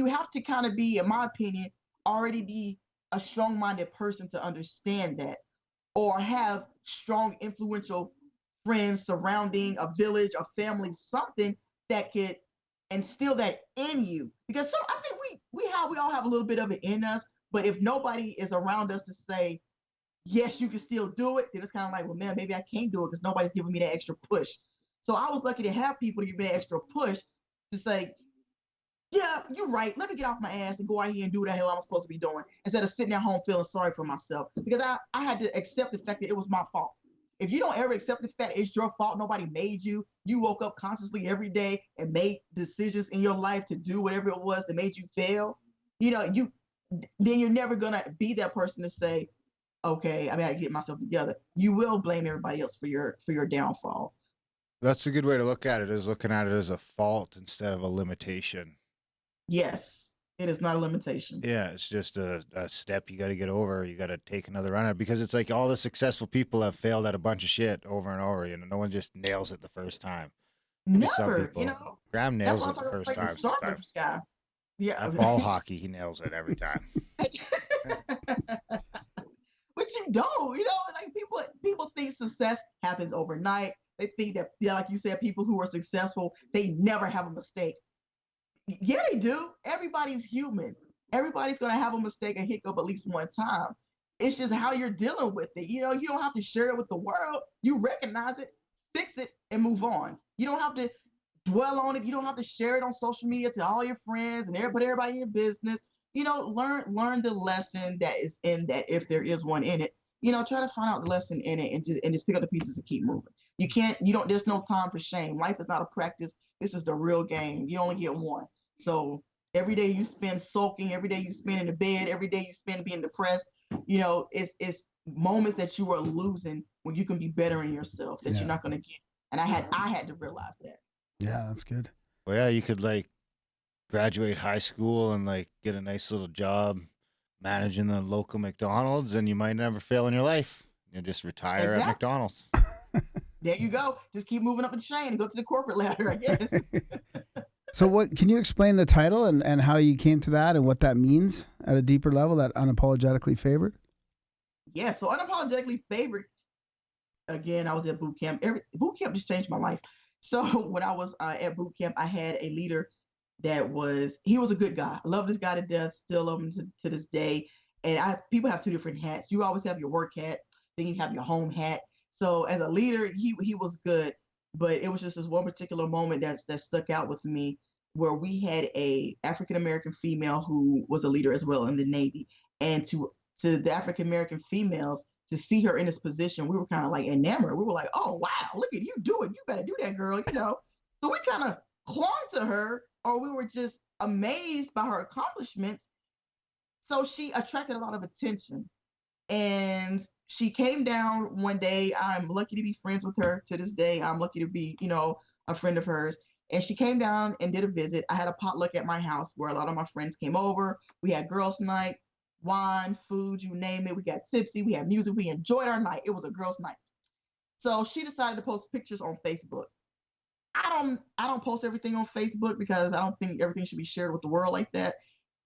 have to kind of be, in my opinion, already be a strong-minded person to understand that, or have strong, influential friends surrounding a village, a family, something that could instill that in you. Because I think we all have a little bit of it in us, but if nobody is around us to say, yes, you can still do it, then it's kind of like, well, man, maybe I can't do it because nobody's giving me that extra push. So I was lucky to have people to give me that extra push to say, yeah, you're right. Let me get off my ass and go out here and do what the hell I'm supposed to be doing, instead of sitting at home feeling sorry for myself. Because I had to accept the fact that it was my fault. If you don't ever accept the fact it's your fault, nobody made you, you woke up consciously every day and made decisions in your life to do whatever it was that made you fail, then you're never going to be that person to say, okay, I got to get myself together. You will blame everybody else for your downfall. That's a good way to look at it, is looking at it as a fault instead of a limitation. Yes, it is not a limitation. Yeah, it's just a step you got to get over. You got to take another run at it, because it's like all the successful people have failed at a bunch of shit over and over. No one just nails it the first time. Never, some people, Graham nails it the first time sometimes. Guy. Yeah, at ball hockey, he nails it every time. But you don't, people think success happens overnight. They think that, like you said, people who are successful, they never have a mistake. Yeah, they do. Everybody's human. Everybody's going to have a mistake, a hiccup at least one time. It's just how you're dealing with it. You don't have to share it with the world. You recognize it, fix it, and move on. You don't have to dwell on it. You don't have to share it on social media to all your friends and put everybody in your business. learn the lesson that is in that, if there is one in it. Try to find out the lesson in it, and just pick up the pieces and keep moving. There's no time for shame. Life is not a practice. This is the real game. You only get one. So every day you spend sulking, every day you spend in the bed, every day you spend being depressed, it's moments that you are losing when you can be better in yourself that you're not going to get. And I had to realize that. Yeah, that's good. Well, yeah, you could like graduate high school and like get a nice little job managing the local McDonald's, and you might never fail in your life. You just retire at McDonald's. There you go. Just keep moving up the chain and go to the corporate ladder, I guess. So what can you explain the title and how you came to that and what that means at a deeper level, that Unapologetically Favored? Yeah, so Unapologetically Favored, again, I was at boot camp. Boot camp just changed my life. So when I was at boot camp, I had a leader he was a good guy. I love this guy to death, still love him to this day. And people have two different hats. You always have your work hat, then you have your home hat. So as a leader, he was good, but it was just this one particular moment that stuck out with me, where we had a African-American female who was a leader as well in the Navy. And to the African-American females, to see her in this position, we were kind of like enamored. We were like, oh, wow, look at you doing. You better do that, girl, So we kind of clung to her, or we were just amazed by her accomplishments. So she attracted a lot of attention. And she came down one day. I'm lucky to be friends with her to this day. I'm lucky to be, a friend of hers. And she came down and did a visit. I had a potluck at my house where a lot of my friends came over. We had girls' night, wine, food, you name it. We got tipsy. We had music. We enjoyed our night. It was a girls' night. So she decided to post pictures on Facebook. I don't post everything on Facebook because I don't think everything should be shared with the world like that.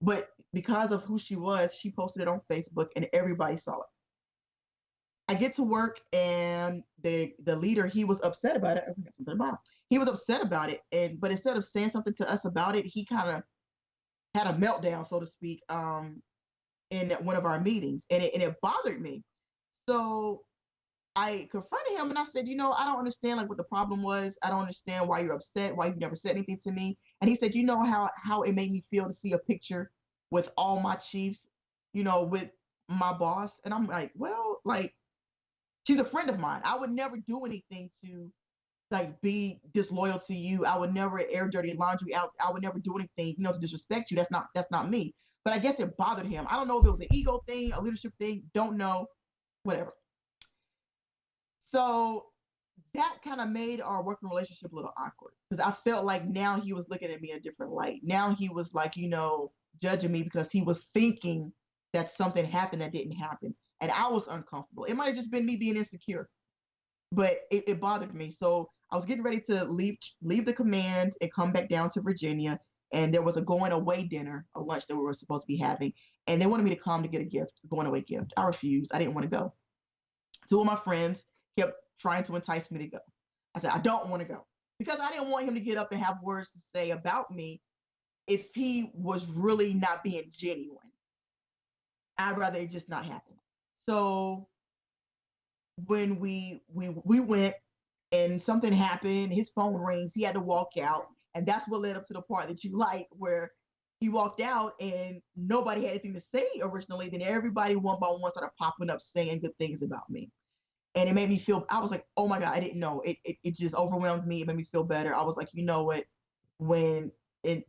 But because of who she was, she posted it on Facebook and everybody saw it. I get to work, and the leader, he was upset about it. I forgot something about it. He was upset about it, but instead of saying something to us about it, he kind of had a meltdown, so to speak, in one of our meetings, and it bothered me. So I confronted him and I said, I don't understand like what the problem was. I don't understand why you're upset, why you've never said anything to me. And he said, how it made me feel to see a picture with all my chiefs, with my boss. And I'm like, well, like, she's a friend of mine. I would never do anything to like be disloyal to you. I would never air dirty laundry out. I would never do anything, to disrespect you. That's not me. But I guess it bothered him. I don't know if it was an ego thing, a leadership thing, don't know, whatever. So that kind of made our working relationship a little awkward, because I felt like now he was looking at me in a different light. Now he was like, judging me because he was thinking that something happened that didn't happen. And I was uncomfortable. It might have just been me being insecure, but it bothered me. So I was getting ready to leave the command and come back down to Virginia. And there was a going away dinner, a lunch that we were supposed to be having. And they wanted me to come to get a gift, a going away gift. I refused. I didn't want to go. Two of my friends kept trying to entice me to go. I said, I don't want to go, because I didn't want him to get up and have words to say about me if he was really not being genuine. I'd rather it just not happen. So when we went and something happened, his phone rings, he had to walk out. And that's what led up to the part that you like, where he walked out and nobody had anything to say originally. Then everybody one by one started popping up saying good things about me. And it made me feel, I was like, oh my God, I didn't know. It just overwhelmed me. It made me feel better. I was like, you know what? When a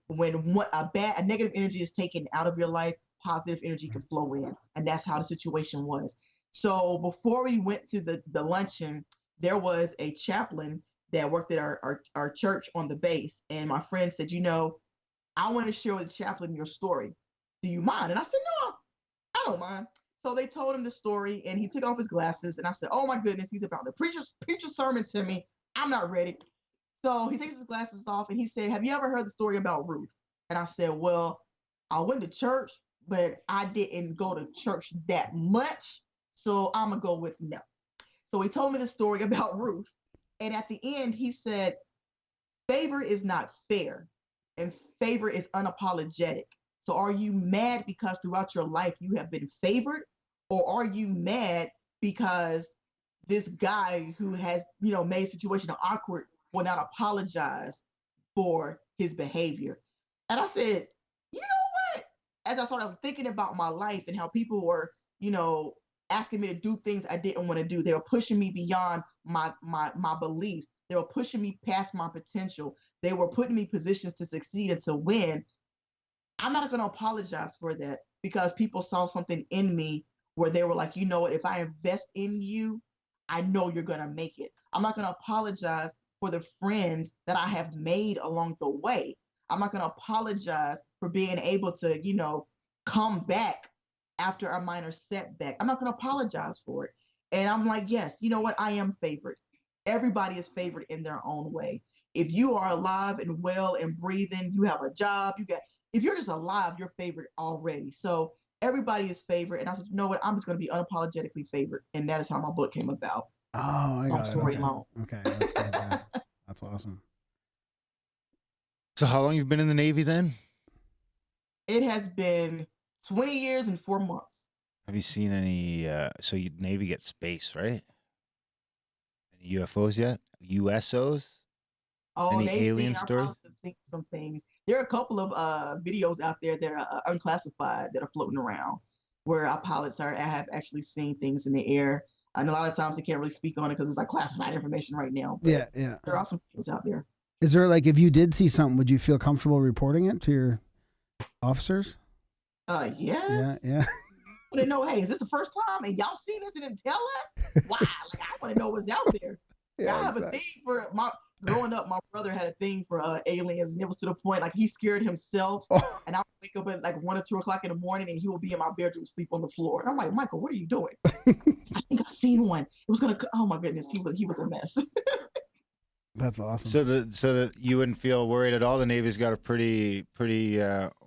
negative energy is taken out of your life, positive energy can flow in. And that's how the situation was. So before we went to the luncheon, there was a chaplain that worked at our church on the base. And my friend said, I want to share with the chaplain your story. Do you mind? And I said, no, I don't mind. So they told him the story, and he took off his glasses. And I said, oh my goodness, he's about to preach a sermon to me. I'm not ready. So he takes his glasses off and he said, have you ever heard the story about Ruth? And I said, well, I went to church, but I didn't go to church that much. So I'm going to go with no. So he told me the story about Ruth. And at the end, he said, favor is not fair, and favor is unapologetic. So are you mad because throughout your life you have been favored, or are you mad because this guy who has, made the situation awkward will not apologize for his behavior? And I said, you know what? as I started thinking about my life and how people were, asking me to do things I didn't want to do, they were pushing me beyond my beliefs. They were pushing me past my potential. They were putting me in positions to succeed and to win. I'm not going to apologize for that because people saw something in me where they were like, you know what, if I invest in you, I know you're going to make it. I'm not going to apologize for the friends that I have made along the way. I'm not going to apologize for being able to, come back after a minor setback. I'm not going to apologize for it. And I'm like, yes, you know what? I am favored. Everybody is favored in their own way. If you are alive and well and breathing, you have a job, if you're just alive, you're favored already. So everybody is favored. And I said, you know what? I'm just going to be unapologetically favored. And that is how my book came about. Oh, I got Long story it. long. Okay, that's good. Yeah. That's awesome. So how long you've been in the Navy then? It has been 20 years and 4 months. Have you seen any, so Navy gets space, right? Any UFOs yet? USOs? Oh, Any they've alien seen, our stories? pilots have seen some things. There are a couple of videos out there that are unclassified that are floating around where our pilots have actually seen things in the air. And a lot of times they can't really speak on it because it's like classified information right now. But Yeah, yeah. there are some things out there. Is there like, if you did see something, would you feel comfortable reporting it to your officers? Yes. Yeah, yeah. I want to know, hey, is this the first time and y'all seen this and didn't tell us? Why? Like, I want to know what's out there. Yeah, I have a thing for growing up. My brother had a thing for aliens, and it was to the point like he scared himself. Oh. And I would wake up at like 1 or 2 o'clock in the morning, and he would be in my bedroom, sleep on the floor. And I'm like, Michael, what are you doing? I think I've seen one. It was gonna. Oh my goodness, he was a mess. That's awesome. So that you wouldn't feel worried at all. The Navy's got a pretty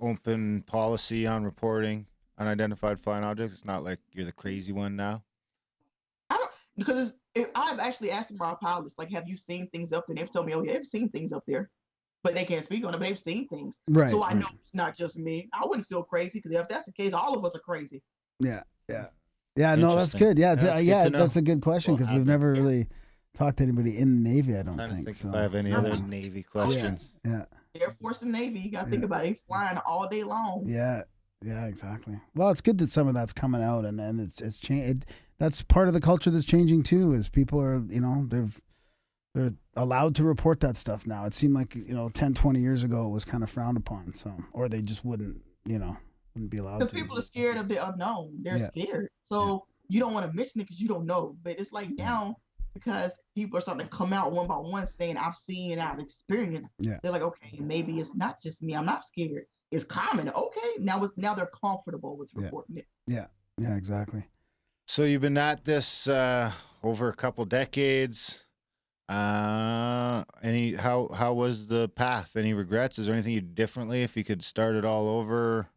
open policy on reporting unidentified flying objects. It's not like you're the crazy one now. I don't because I've actually asked my pilots like, have you seen things up there? They've told me, oh yeah, they've seen things up there, but they can't speak on it. But they've seen things, Right. So I know it's not just me. I wouldn't feel crazy because if that's the case, all of us are crazy. Yeah, yeah, yeah. No, that's good. Yeah, that's a good question because we've never really talked to anybody in the Navy. I don't think so. If I have any other Navy questions. Yeah. Air Force and Navy, you gotta think about it. They flying all day long. Yeah, yeah, exactly. Well, it's good that some of that's coming out, and it's changed. That's part of the culture that's changing too. Is people are they're allowed to report that stuff now. It seemed like 10, 20 years ago it was kind of frowned upon. So, or they just wouldn't be allowed to. Because people are scared of the unknown. They're scared, so you don't want to mention it because you don't know. But it's like now, because people are starting to come out one by one saying, I've seen and I've experienced. Yeah. They're like, okay, maybe it's not just me. I'm not scared. It's common. Okay, now they're comfortable with reporting it. Yeah, yeah, exactly. So you've been at this over a couple decades. How was the path? Any regrets? Is there anything you'd differently if you could start it all over?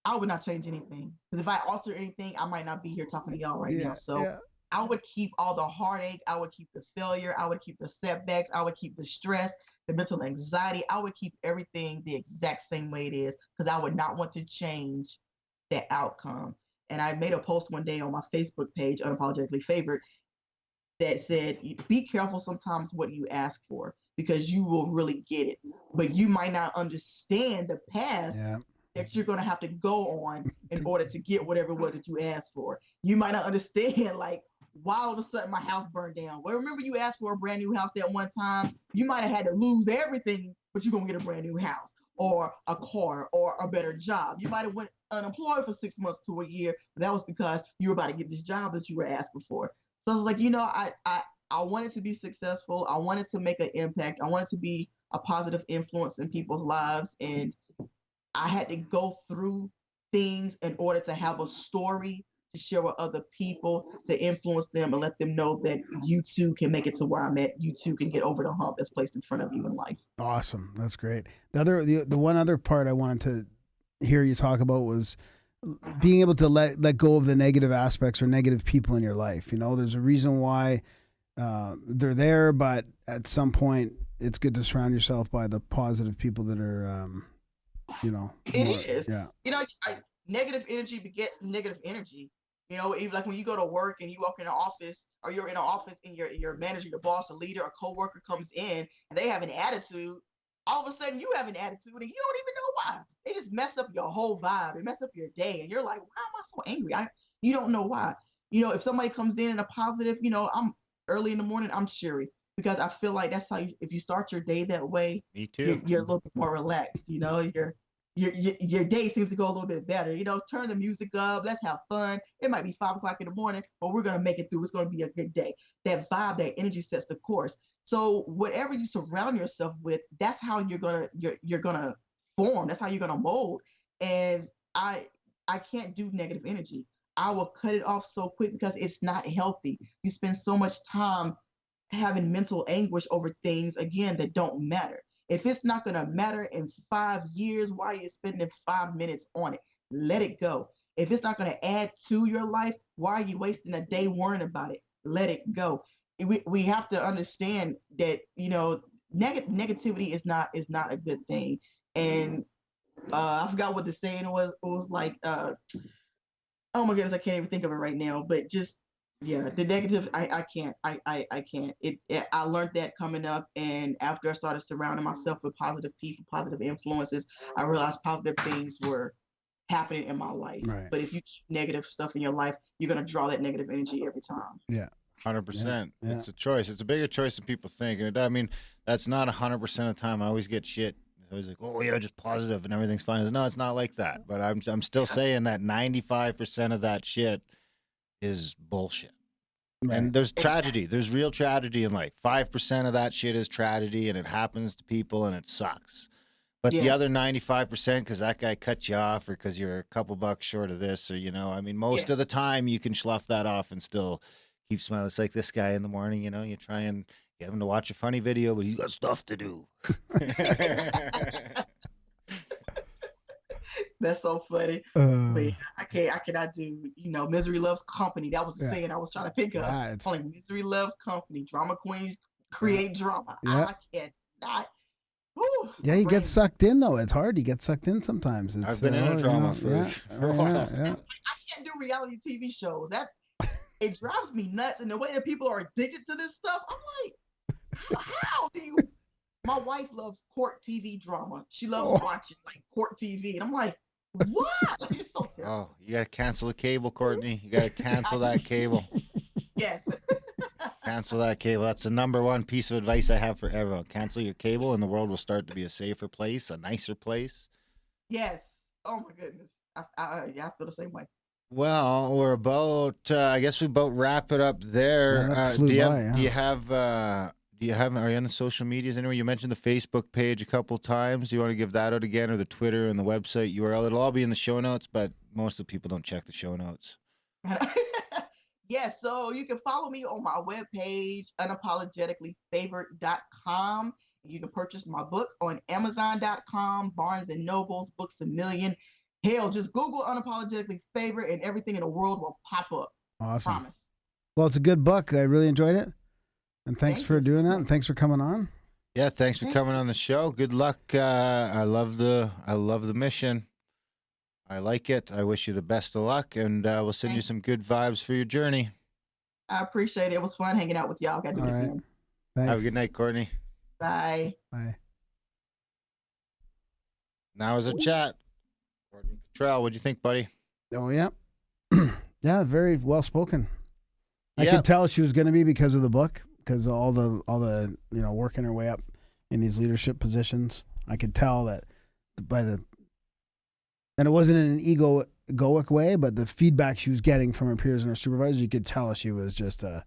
I would not change anything because if I alter anything, I might not be here talking to y'all right now. So I would keep all the heartache. I would keep the failure. I would keep the setbacks. I would keep the stress, the mental anxiety. I would keep everything the exact same way it is because I would not want to change that outcome. And I made a post one day on my Facebook page, Unapologetically Favored, that said, be careful sometimes what you ask for because you will really get it. But you might not understand the path that you're going to have to go on in order to get whatever it was that you asked for. You might not understand, like, why all of a sudden my house burned down. Well, remember you asked for a brand new house that one time? You might have had to lose everything, but you're going to get a brand new house or a car or a better job. You might have went unemployed for 6 months to a year, but that was because you were about to get this job that you were asking for. So I was like, I wanted to be successful. I wanted to make an impact. I wanted to be a positive influence in people's lives. And I had to go through things in order to have a story to share with other people, to influence them and let them know that you too can make it to where I'm at. You too can get over the hump that's placed in front of you in life. Awesome. That's great. The one other part I wanted to hear you talk about was being able to let go of the negative aspects or negative people in your life. There's a reason why they're there, but at some point it's good to surround yourself by the positive people that are, It is. Yeah. Negative energy begets negative energy. Even like when you go to work and you walk in an office or you're in an office and your manager, your boss, a leader, a coworker comes in and they have an attitude, all of a sudden you have an attitude and you don't even know why. They just mess up your whole vibe. They mess up your day. And you're like, why am I so angry? You don't know why. If somebody comes in a positive, I'm early in the morning, I'm cheery because I feel like that's how if you start your day that way, Me too. you're a little bit more relaxed. Your day seems to go a little bit better. Turn the music up. Let's have fun. It might be 5 o'clock in the morning, but we're going to make it through. It's going to be a good day. That vibe, that energy sets the course. So whatever you surround yourself with, that's how you're gonna form. That's how you're gonna mold. And I can't do negative energy. I will cut it off so quick because it's not healthy. You spend so much time having mental anguish over things again that don't matter. If it's not gonna matter in 5 years, why are you spending 5 minutes on it? Let it go. If it's not gonna add to your life, why are you wasting a day worrying about it? Let it go. We have to understand that negativity is not a good thing. And I forgot what the saying was. It was like, oh my goodness, I can't even think of it right now. But just the negative, I can't. I can't. I learned that coming up, and after I started surrounding myself with positive people, positive influences, I realized positive things were happening in my life. Right. But if you keep negative stuff in your life, you're gonna draw that negative energy every time. Yeah. 100%. Yeah. It's a choice. It's a bigger choice than people think. And I mean, that's not 100% of the time. I always get shit. I was like, oh yeah, just positive and everything's fine. No, it's not like that. But I'm still saying that 95% of that shit is bullshit. Right. And there's tragedy. There's real tragedy in life. 5% of that shit is tragedy, and it happens to people, and it sucks. But the other 95%, because that guy cut you off, or because you're a couple bucks short of this, or I mean, most of the time you can slough that off and still keep smiling. It's like this guy in the morning, you try and get him to watch a funny video, but he's got stuff to do. That's so funny. But yeah, I cannot do, misery loves company. That was the saying I was trying to think of. Right. Only misery loves company. Drama queens create drama. Yeah. I cannot. Whew, Yeah, you get sucked in though. It's hard. You get sucked in sometimes. I've been in a drama for a while. Yeah. I can't do reality TV shows. It drives me nuts. And the way that people are addicted to this stuff, I'm like, how do you? My wife loves court TV drama. She loves watching like court TV. And I'm like, what? It's so terrible. Oh, you got to cancel the cable, Courtney. You got to cancel that cable. Yes. Cancel that cable. That's the number one piece of advice I have for everyone. Cancel your cable and the world will start to be a safer place, a nicer place. Yes. Oh my goodness. I feel the same way. Well, we're about, I guess we about wrap it up there. Are you on the social medias anywhere? You mentioned the Facebook page a couple times. Do you want to give that out again, or the Twitter and the website URL? It'll all be in the show notes, but most of the people don't check the show notes. Yes, so you can follow me on my webpage, unapologeticallyfavored.com. You can purchase my book on Amazon.com, Barnes & Noble's, Books A Million. Hell, just Google Unapologetically Favored and everything in the world will pop up. Awesome. Promise. Well, it's a good book. I really enjoyed it. And thanks Thank for you doing so that. And thanks for coming on. Yeah, thanks for coming on the show. Good luck. I love the mission. I like it. I wish you the best of luck, and we'll send you some good vibes for your journey. I appreciate it. It was fun hanging out with y'all. Got to do it again. Thanks. Have a good night, Courtney. Bye. Bye. Now is a chat. Courtney Kittrell, what'd you think, buddy? Oh, yeah. Yeah, very well spoken. I could tell she was going to be because of the book, because all the working her way up in these leadership positions. I could tell that and it wasn't in an egoic way, but the feedback she was getting from her peers and her supervisors, you could tell she was just a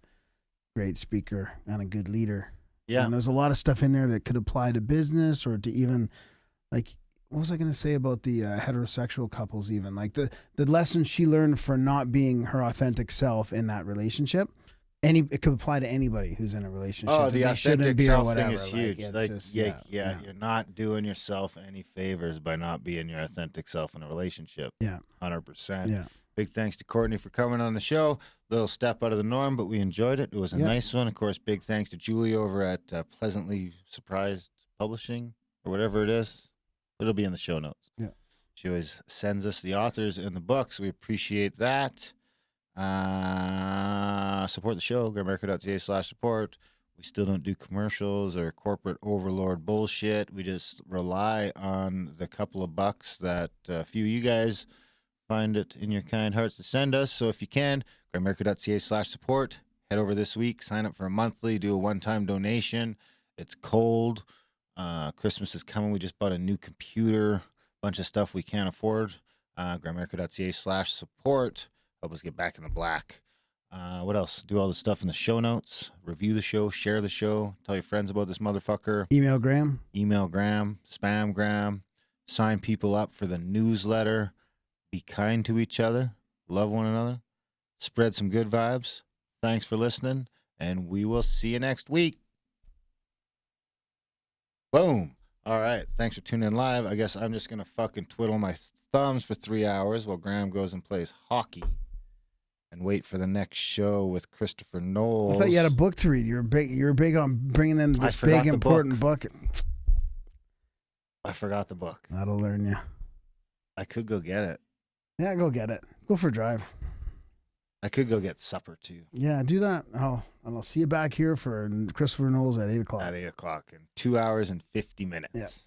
great speaker and a good leader. Yeah. And there's a lot of stuff in there that could apply to business or to even, like, what was I going to say about the heterosexual couples even? Like the lessons she learned for not being her authentic self in that relationship. It could apply to anybody who's in a relationship. Oh, the authentic self thing is Like, huge. You're not doing yourself any favors by not being your authentic self in a relationship. Yeah. 100%. Yeah. Big thanks to Courtney for coming on the show. Little step out of the norm, but we enjoyed it. It was a nice one. Of course, big thanks to Julie over at Pleasantly Surprised Publishing or whatever it is. It'll be in the show notes. Yeah. She always sends us the authors and the books. We appreciate that. Support the show, Grimerica.ca/support. We still don't do commercials or corporate overlord bullshit. We just rely on the couple of bucks that a few of you guys find it in your kind hearts to send us. So if you can, Grimerica.ca/support. Head over this week, sign up for a monthly, do a one-time donation. It's cold. Christmas is coming. We just bought a new computer, bunch of stuff we can't afford. Grimerica.ca/support. Help us get back in the black. What else? Do all the stuff in the show notes. Review the show. Share the show. Tell your friends about this motherfucker. Email Graham. Email Graham. Spam Graham. Sign people up for the newsletter. Be kind to each other. Love one another. Spread some good vibes. Thanks for listening, and we will see you next week. Boom. All right. Thanks for tuning in live. I guess I'm just going to fucking twiddle my thumbs for 3 hours while Graham goes and plays hockey and wait for the next show with Christopher Knowles. I thought you had a book to read. You're big on bringing in this big, important book. I forgot the book. That'll learn you. I could go get it. Yeah, go get it. Go for a drive. I could go get supper, too. Yeah, do that. Oh, and I'll see you back here for Christopher Knowles at 8 o'clock. At 8 o'clock in 2 hours and 50 minutes.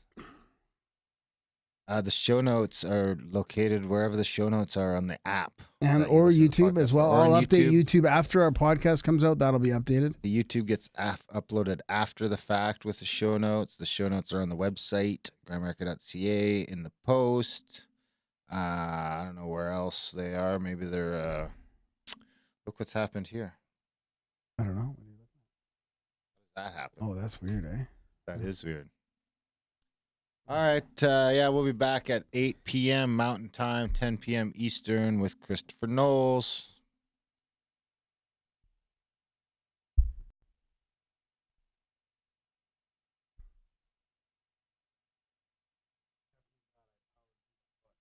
Yeah. The show notes are located wherever the show notes are on the app. And or YouTube as well. I'll update YouTube after our podcast comes out. That'll be updated. The YouTube gets uploaded after the fact with the show notes. The show notes are on the website, Grimerica.ca, in the post. I don't know where else they are. Maybe they're... Look what's happened here. I don't know. How does that happen? Oh, that's weird, eh? That is weird. All right. Yeah, we'll be back at 8 p.m. Mountain Time, 10 p.m. Eastern with Christopher Knowles.